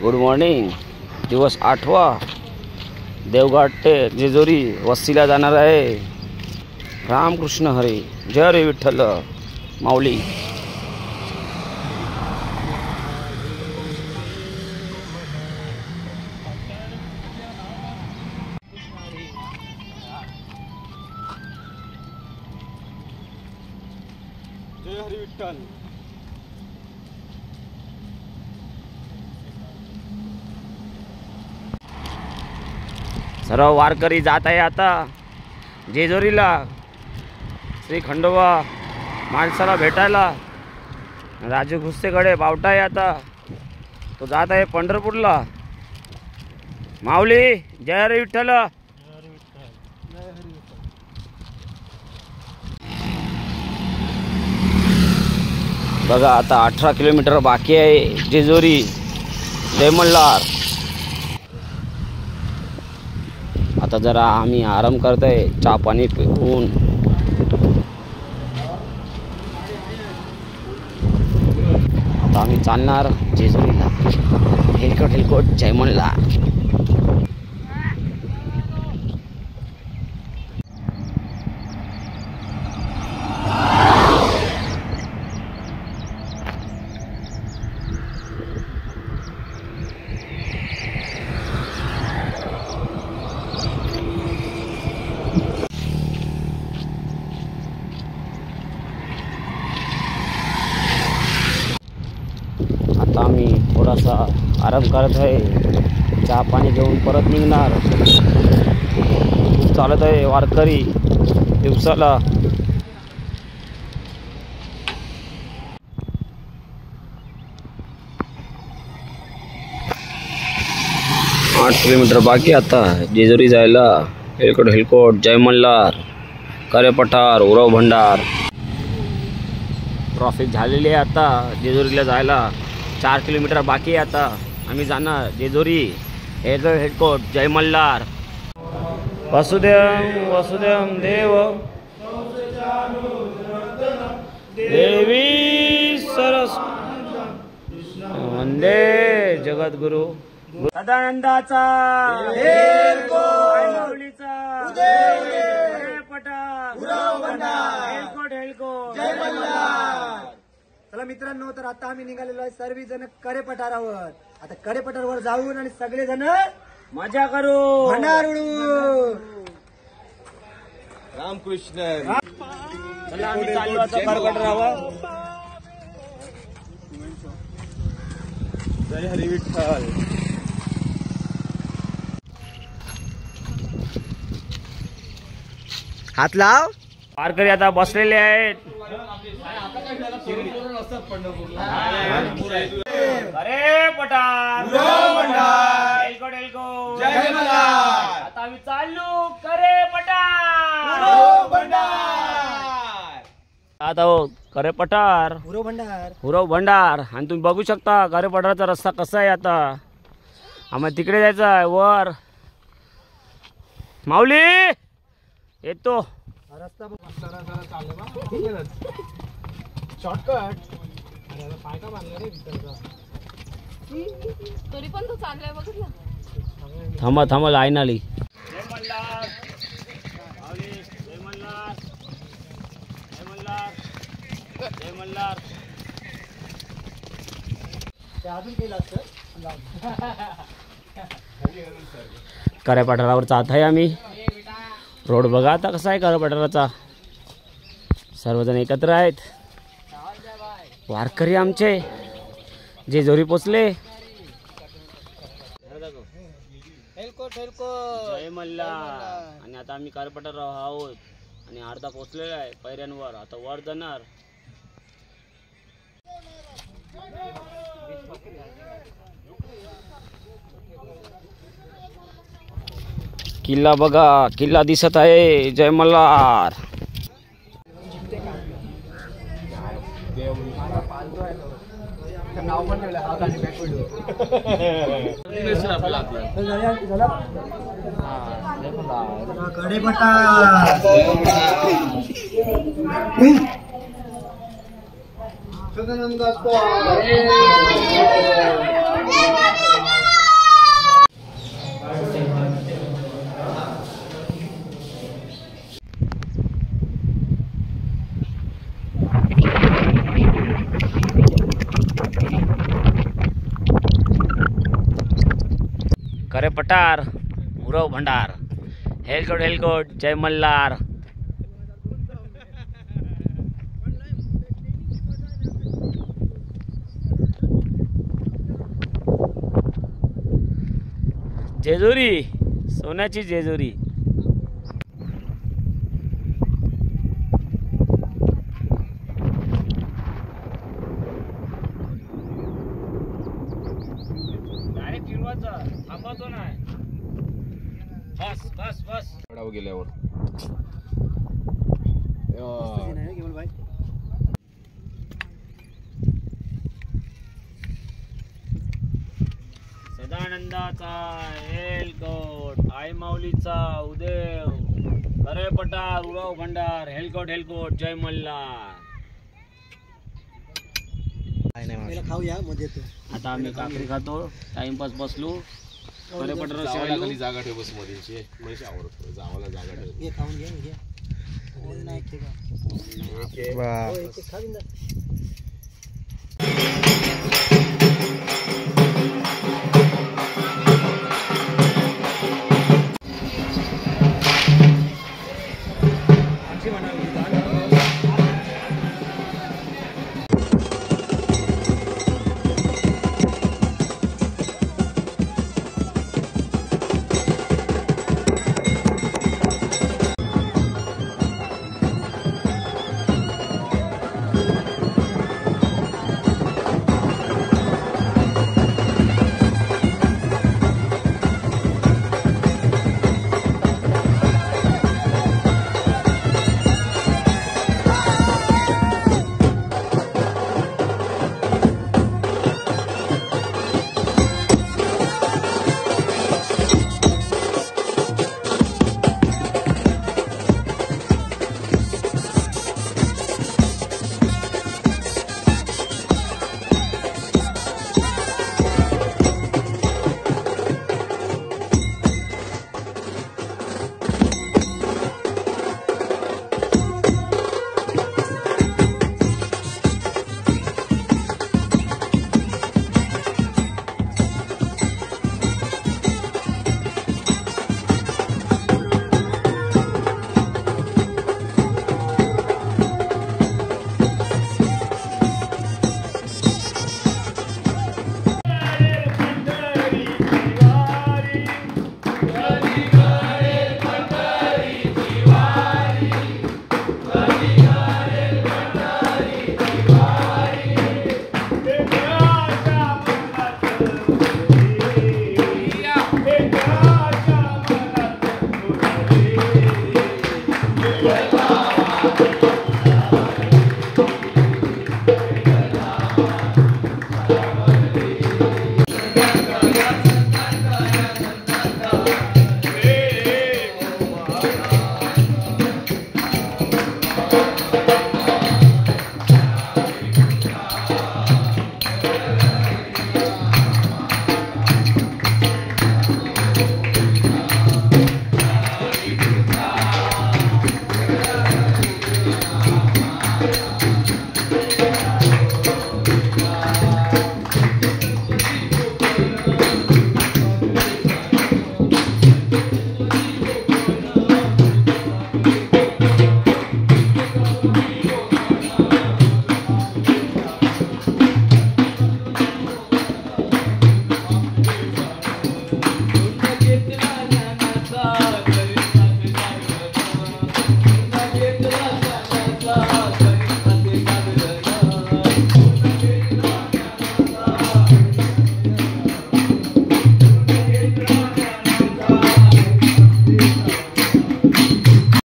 Good morning. दिवस 8वा. देवघाट ते जेजुरी वस्तीला जाणार आहे. रामकृष्ण हरी. जय रे विठ्ठल माऊली. जय हरी विठ्ठल. सर्व वारकरी जात आहे आता जेजुरीला. श्री खंडोबा माणसाला भेटायला. राजू भुस्सेकडे बावटा आहे आता. तो जात आहे पंढरपूरला. माऊली जय हरी विठ्ठल. बघा आता 18 किलोमीटर बाकी आहे जेजुरी जय मल्हार. आता जरा आम्ही आराम करतोय चहा पाणी पिऊन. आता आम्ही चालणार जेजुरीला. हेलकोट हेलकोट जय मल्हार. आता आम्ही थोडासा आराम करत आहे. चहा पाणी घेऊन परत निघणार. खूप चालत आहे वारकरी दिवसाला. 8 किलोमीटर बाकी आता जेजुरी जायला. हेलकोट हेलकोट जय मल्हार. करेपठार उरव भंडार. ट्रॉफिक झालेली आहे आता जेजुरीला जायला. 4 किलोमीटर बाकी आहे आता. आम्ही जाणार जेजुरी. हेलकोट हेलकोट जय मल्हार. वसुदेव वसुदेव देव देवी सरस वंदे जगद्गुरु सदानंदाचा माऊलीचा हेलकोट हेलकोट जय मल्हार. चला मित्रांनो, तर आता आम्ही निघालेलो आहे सर्वजण करेपठारावर. आता करेपठारावर जाऊन आणि सगळे जण मजा करू. भंडार उडवू. रामकृष्ण. चला आम्ही चाललो आता करेपठारावर. जय हरी विठ्ठल. हात लाव. वारकरी आता बसलेले आहेत. अरे पठार हेलकोट हेलकोट जय मल्हार. आता आम्ही चाललो करे पठार. आता हो करे पठार उरव भंडार. हुरव भंडार. आणि तुम्ही बघू शकता करे पठाराचा रस्ता कसा आहे. आता आम्हाला तिकडे जायचं आहे वर. माऊली येतो. रस्ता शॉर्टकट. तरी पण तो चांगला बघितला. थांबा थांबा लाईन आली. अजून केलं असतं. करे पठारावर जात आहे आम्ही. रोड बघा आता कसा आहे करे पठाराचा. सर्वजण एकत्र आहेत. वारकरी आमचे जेजुरी पोचले. जय मल्हार. आणि आता आम्ही करे पठारावर आहोत आणि अर्धा पोचलेला आहे पायऱ्यांवर. आता वर जाणार. किल्ला बघा. किल्ला दिसत आहे. जय मल्हार. नाव पण करेपठार. सदानंदाचा करे पठार उरव भंडार हेलकोट हेलकोट जय मल्हार. जेजुरी सोन्याची जेजुरी. डायरेक्ट फिरवायचा थांबवतो नाही. बस बस बस गेल्यावर सदानंदाचा हेलकोट आई माऊलीचा उदेव करे पठार उरव भंडार हेलकोट हेलकोट जय मल्हार. खाऊया मध्ये येतो. आता आम्ही काकडी खातो टाइमपास बसलो. करे पठार खाली जागा ठेव बस मध्ये म्हणजे आवडत जावाला जागा ठेव. हे खाऊन घे घे. नाही ठेवा. खावीन ना.